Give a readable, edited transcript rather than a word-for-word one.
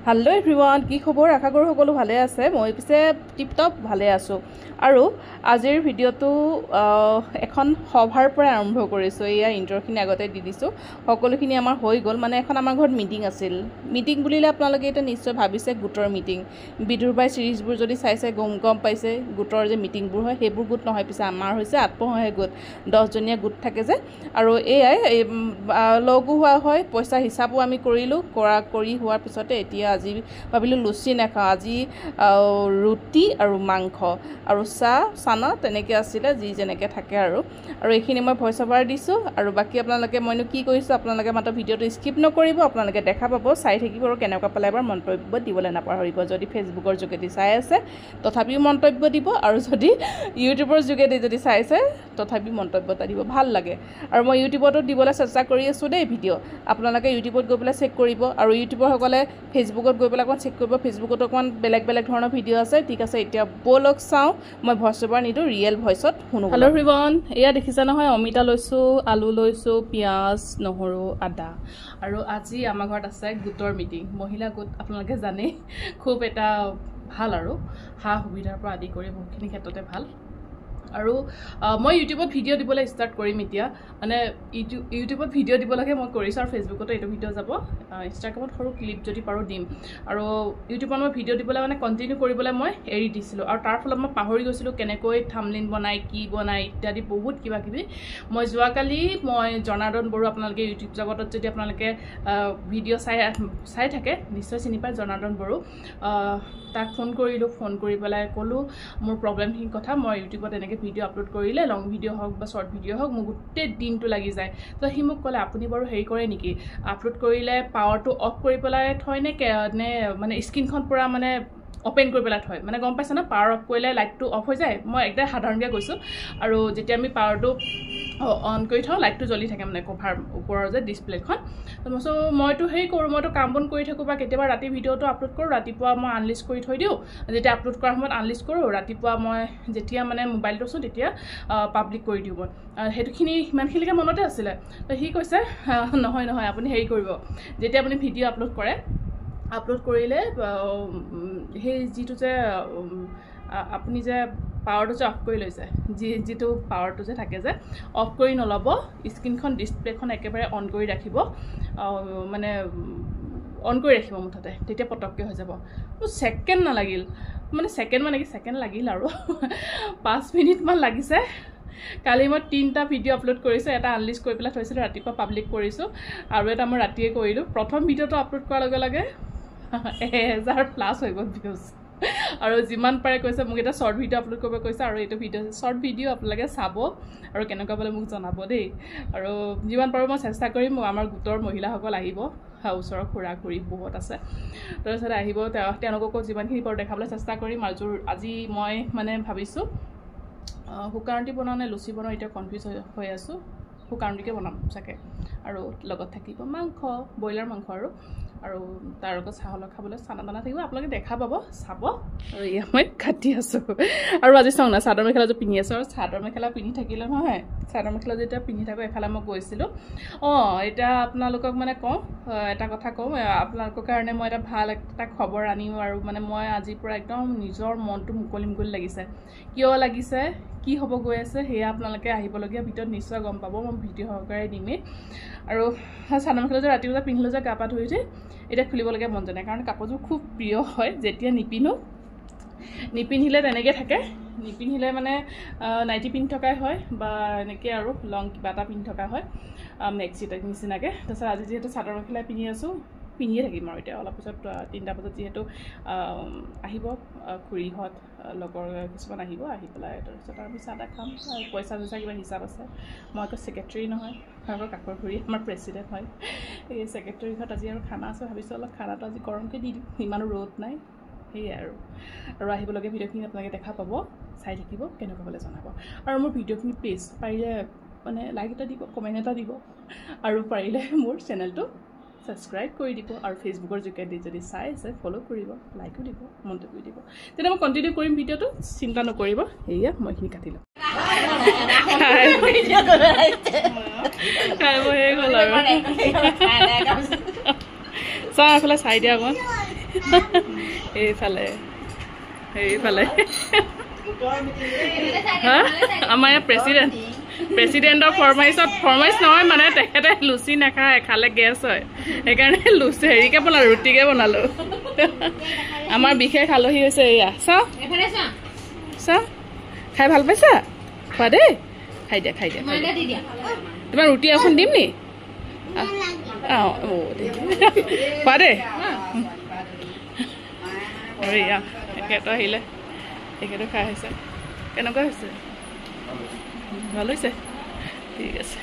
Hello everyone, কি খবৰ আশা কৰো সকলো ভালে আছে মই পিছে টিপটপ ভালে আছো আৰু আজিৰ ভিডিওটো এখন সভাৰ পৰা আৰম্ভ কৰিছো এয়া ইন্ট্ৰোখিনি আগতে দি দিছো সকলোখিনি আমাৰ হৈ গল মানে এখন আমাৰ ঘৰত মিটিং আছিল মিটিং বুলিলে আপোনালোকে এটা নিশ্চয় ভাবিছে গুটৰ মিটিং বিদুৰবাই সিৰিজবোৰ যদি চাইছে গম পাইছে গুটৰ যে মিটিংবোৰ হয় হেবোৰ গুট নহয় পিছে আমাৰ হৈছে আত্মসহায়ক গুট 10 জনীয়া গুট থাকে যে আৰু এয়াই লগু হোৱা হয় পইচা হিচাপো আমি কৰিলো কৰি হোৱাৰ পিছতে এতিয়া আজি ভাবিলো লুচি নাখা আজি ৰুটি আৰু মাংস আৰু চানা তেনেকে আছিল যি যেনেকে থাকে আৰু এইখিনি মই ভয়েস ওভাৰ দিছো আৰু বাকি আপোনালোকে মইনো কি কৰিছো আপোনালোকে মাত্ৰ ভিডিওটো স্কিপ নকৰিব আপোনালোকে দেখা পাব চাই থাকিব আৰু কেনেকুৱা পালে এবাৰ মন্তব্য দিবলৈ নাপাহৰিব যদি ফেসবুকৰ যোগেদি চাই আছে তথাপিও মন্তব্য দিব আৰু যদি ইউটিউবৰ যোগেদি যদি চাইছে তথাপি মন্তব্য দিব ভাল লাগে আৰু মই ইউটিউবতো দিবলৈ চেষ্টা কৰি আছো দেই ভিডিও আপোনালোকে ইউটিউবত গৈ পেলাই চেক কৰিব আৰু ইউটিউবৰ সকলে ফেসবুকত গৈ পেলাই চেক কৰিব ফেসবুকত অকমান বেলেগ ধৰণৰ ভিডিও আছে ঠিক আছে এতিয়া বলক চাও মই ভয়েস ওভাৰ নিদো ৰিয়েল ভয়েসত শুনো হেল্ল এভৰিवन এয়া দেখিছা নহয় অমিতা লৈছো আলু লৈছো পিয়াজ নহৰু আদা আৰু আজি আমাৰ ঘৰত আছে গুটৰ মিটিং মহিলা গুট আপোনালোকে জানে খুব এটা ভাল আৰু হা সুবিধাৰ পৰা আদি কৰি বহুতখিনি ক্ষেত্ৰতে ভাল আৰু মই ইউটিউবত ভিডিও দিবলৈ স্টাৰ্ট কৰিম এতিয়া মানে ইউটিউবত ভিডিও দিব লাগে মই কৰিছো আৰু ফেসবুকতো এটো ভিডিও যাব ইনষ্টাগ্ৰামত সৰু ক্লিপ যদি পাৰো দিম আৰু ইউটিউবত মই ভিডিও দিবলৈ মানে কন্টিনিউ কৰিবলৈ মই এৰি দিছিলো আৰু তাৰ ফলত মই পাহৰি গৈছিলো কেনেকৈ থাম্বনেইল বনাই কি বনাই ইত্যাদি বহুত কিবা কিবি মই যোৱাকালি মই জনাৰ্দন বড়ো আপোনালোকে ইউটিউব জগতত যদি আপোনালোকে ভিডিও চাই থাকে নিশ্চয় চিনি পায় জনাৰ্দন বড়ো তাক ফোন কৰিলো ফোন কৰি পেলাই কলো মোৰ প্ৰবলেম হিং কথা মই ইউটিউবত এনেকে ভিডিও আপলোড কৰিলে লং ভিডিও হক বা শৰ্ট ভিডিও হক মোৰ গুটে দিনটো লাগি যায় তো হি মোক কলে আপুনি বাৰু হেৰি কৰে নেকি আপলোড কৰিলে পাৱাৰটো অফ কৰি পেলাই থয় নে মানে স্ক্ৰিনখন পুৰা মানে ওপেন কৰি পেলাই থয় মানে গম পাইছ না পাৱাৰ অফ কৰিলে লাইটটো অফ হৈ যায় মই একদম সাধাৰণকৈ কৈছো আৰু যেতিয়া আমি পাৱাৰটো অন কৰি থওঁ লাইটটো জ্বলি থাকে মানে কভাৰ ওপৰৰ যে ডিসপ্লেখন তো মইতো হেই কৰো মইতো কাম বন কৰি থাকো বা কেতিয়াবা ৰাতি ভিডিওটো আপলোড কৰো ৰাতিপুৱা মই আনলিষ্ট কৰি থৈ দিও যেতিয়া আপলোড কৰাৰ সময়ত আনলিষ্ট কৰো ৰাতিপুৱা মই যেতিয়া মানে মোবাইলটো চো তেতিয়া পাব্লিক কৰি দিও মই হেতুখিনি ইমানখিনিকে মনতে আছিল তো হি কৈছে নহয় আপুনি হেৰি কৰিব যেতিয়া আপুনি ভিডিও আপলোড কৰে আপলোড কৰিলে সেই জিটো যে আপুনি যে পাৱাৰটো যে অফ কৰি লৈছে জিটো পাৱাৰটো যে থাকে যে অফ কৰি নলব স্ক্ৰিনখন ডিসপ্লেখন একেবাৰে অন কৰি ৰাখিব মানে অন কৰি ৰাখিব মুঠতে তেতিয়া পটককে হৈ যাব সেকেন্ড নালাগিল মানে সেকেন্ড মানে কি সেকেন্ড লাগিল আৰু 5 মিনিট মান লাগিছে কালি মই 3টা ভিডিও আপলোড কৰিছো এটা আনলিষ্ট কৰি পেলাই থৈছিল ৰাতিপুৱা পাব্লিক কৰিছো আৰু এটা মই ৰাতিয়ে কৰিলো প্ৰথম ভিডিওটো আপলোড কৰাৰ লগে 1000 প্লাস হৈ গ'ল ভিউজ আৰু যিমান পাৰে কৈছে মোক এটা শৰ্ট ভিডিও আপলোড কৰিব কৈছে আৰু এইটো ভিডিও শৰ্ট ভিডিও আপোনালোকে চাব আৰু কেনেকুৱা বলে মোক জনাব দেই আৰু যিমান পাৰো মই চেষ্টা কৰিম আমাৰ গুটৰ মহিলাসকল আহিব ওচৰৰ খুৰা খুৰী বহুত আছে তাৰপিছত আহিব তেওঁলোককো যিমানখিনি পাৰো দেখাবলৈ চেষ্টা কৰিম আৰু আজি মই মানে ভাবিছো হুকাৰণটি বনানে লুচি বনাও এটা কনফিউজ হৈ আছো হুকাৰণটিকে বনাম চাকে আৰু লগত থাকিব মাংস বয়লাৰ মাংস আৰু তাৰ লগত চাহল খাবলৈ চানা দানা থাকিব আপোনালোকে দেখা পাব চাব আৰু ইয়া মই কাটি আছো আৰু আজি চাও না চাদৰ মেখেলা যে পিনি আছো আৰু চাদৰ মেখেলা পিনি থাকিলে নহয় চাদৰ মেখেলা যেতিয়া পিনি থাকো এফালে মই গৈছিলো এটা আপোনালোকক মানে কওঁ এটা কথা কওঁ আপোনালোকৰ কাৰণে মই এটা ভাল এটা খবৰ আনিম আৰু মানে মই আজি পৰা একদম নিজৰ মনটো মুকলি লাগিছে কিয় লাগিছে কি হ'ব গৈ আছে হেয়া আপোনালোকে আহিবলগীয়া ভিডিওত নিশ্চয় গম পাব মই ভিডিও সহকাৰে দিমে আৰু চাদৰ মেখেলা যে ৰাতিপুৱা পিন্ধিলো যে গাপা ধুই যে এটা খুলিবলগীয়া মন জানে কাৰণ কাপোৰযোৰ খুব প্ৰিয় হয় যেতিয়া নিপিন্ধিলে তেনেকৈ থাকে নিপিন্ধিলে মানে নাইটি পিন্ধি থকাই হয় বা এনেকৈ আৰু লং কিবা এটা পিন্ধি থকা হয় মেক্সিটা নিচিনাকৈ তাৰপিছত আজি যিহেতু চাদৰ মেখেলা পিন্ধি আছো পিন্ধিয়ে থাকিম আৰু এতিয়া অলপ পিছত 3টা বজাত যিহেতু আহিব খুৰীহঁত লগৰ কিছুমান আহিব আহি পেলাই তাৰপিছত আমি চাহ খাম আৰু পইচা কিবা হিচাপ আছে মই আকৌ সেক্ৰেটাৰী নহয় আকৌ কাকৰ খুৰী আমাৰ প্ৰেছিডেণ্ট হয় এই সেক্ৰেটাৰীহঁত আজি আৰু খানা আছে ভাবিছোঁ অলপ খানাটো আজি গৰমকৈ দি দিম ইমানো ৰ'দ নাই সেয়াই আৰু আহিবলগীয়া ভিডিওখিনি আপোনালোকে দেখা পাব চাই থাকিব কেনেকুৱা হ'লে জনাব আৰু মোৰ ভিডিওখিনি প্লিজ পাৰিলে মানে লাইক এটা দিব কমেণ্ট এটা দিব আৰু পাৰিলে মোৰ চেনেলটো সাবস্ক্ৰাইব কৰি দিব আৰু ফেসবুকৰ যোগেদি যদি চাই আছে ফলো কৰিব লাইকও দিব মন্তব্য দিব তেনে মই কন্টিনিউ কৰিম ভিডিওটো চিন্তা নকৰিব এয়া মই খিনি কাটি লম ভিডিও কৰাইছে মই গ'ল আৰু চাহ ফলে চাই দিয়া গ'ল এইফালে এইফালে হা আমাৰ ইয়াৰ প্ৰেচিডেণ্টৰ ফৰমাইছ নহয় মানে তেখেতে লুচি নাখায় খালে গেছ হয় সেইকাৰণে লুচি হেৰিকে বনালোঁ ৰুটিকে বনালোঁ আমাৰ বিশেষ আলহী হৈছে এয়া চাওঁ চাওঁ খাই ভাল পাইছা খোৱা দেই খাই দিয়া তোমাৰ ৰুটি এখন দিম নি অঁ খোৱা দেই এয়া এখেতো আহিলে এখেতো খাই আহিছে কেনেকুৱা হৈছে ভাল হৈছে ঠিক আছে